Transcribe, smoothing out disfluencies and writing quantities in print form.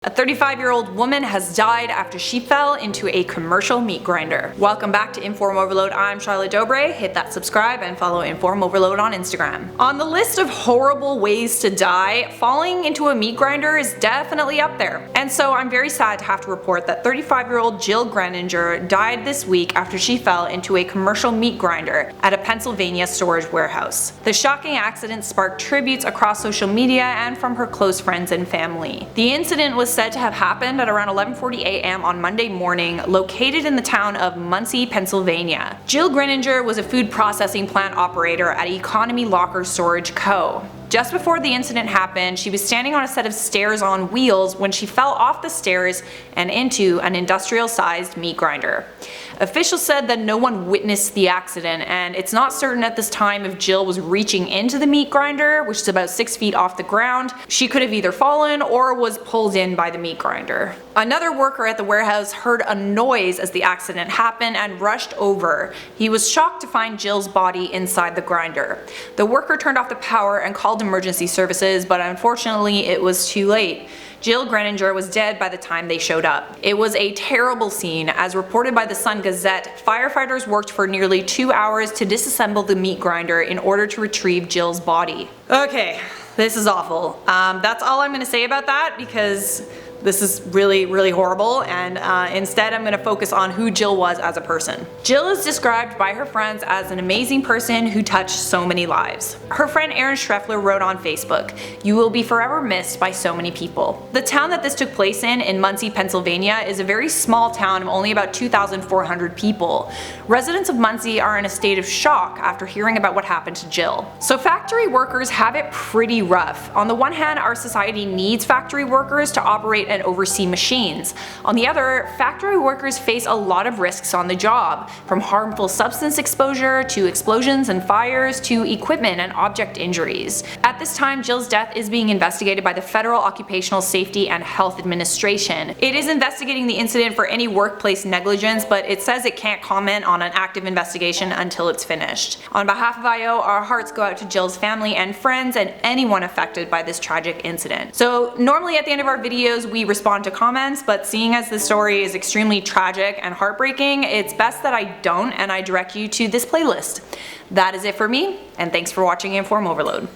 A 35-year-old woman has died after she fell into a commercial meat grinder. Welcome back to InformOverload. I'm Charlotte Dobre. Hit that subscribe and follow InformOverload on Instagram. On the list of horrible ways to die, falling into a meat grinder is definitely up there. And so I'm very sad to have to report that 35-year-old Jill Greninger died this week after she fell into a commercial meat grinder at a Pennsylvania storage warehouse. The shocking accident sparked tributes across social media and from her close friends and family. The incident was said to have happened at around 11:40 a.m. on Monday morning, located in the town of Muncie, Pennsylvania. Jill Greninger was a food processing plant operator at Economy Locker Storage Co. Just before the incident happened, she was standing on a set of stairs on wheels when she fell off the stairs and into an industrial-sized meat grinder. Officials said that no one witnessed the accident, and it's not certain at this time if Jill was reaching into the meat grinder, which is about 6 feet off the ground. She could have either fallen or was pulled in by the meat grinder. Another worker at the warehouse heard a noise as the accident happened and rushed over. He was shocked to find Jill's body inside the grinder. The worker turned off the power and called emergency services, but unfortunately it was too late. Jill Greninger was dead by the time they showed up. It was a terrible scene. As reported by the Sun Gazette, firefighters worked for nearly 2 hours to disassemble the meat grinder in order to retrieve Jill's body. Okay, this is awful. That's all I'm going to say about that because this is really horrible, and instead I'm going to focus on who Jill was as a person. Jill is described by her friends as an amazing person who touched so many lives. Her friend Erin Schreffler wrote on Facebook, "You will be forever missed by so many people." The town that this took place in Muncie, Pennsylvania, is a very small town of only about 2,400 people. Residents of Muncie are in a state of shock after hearing about what happened to Jill. So factory workers have it pretty rough. On the one hand, our society needs factory workers to operate and oversee machines. On the other, factory workers face a lot of risks on the job, from harmful substance exposure to explosions and fires to equipment and object injuries. At this time, Jill's death is being investigated by the Federal Occupational Safety and Health Administration. It is investigating the incident for any workplace negligence, but it says it can't comment on an active investigation until it's finished. On behalf of IO, our hearts go out to Jill's family and friends and anyone affected by this tragic incident. So normally at the end of our videos we respond to comments, but seeing as this story is extremely tragic and heartbreaking, it's best that I don't, and I direct you to this playlist. That is it for me, and thanks for watching InformOverload.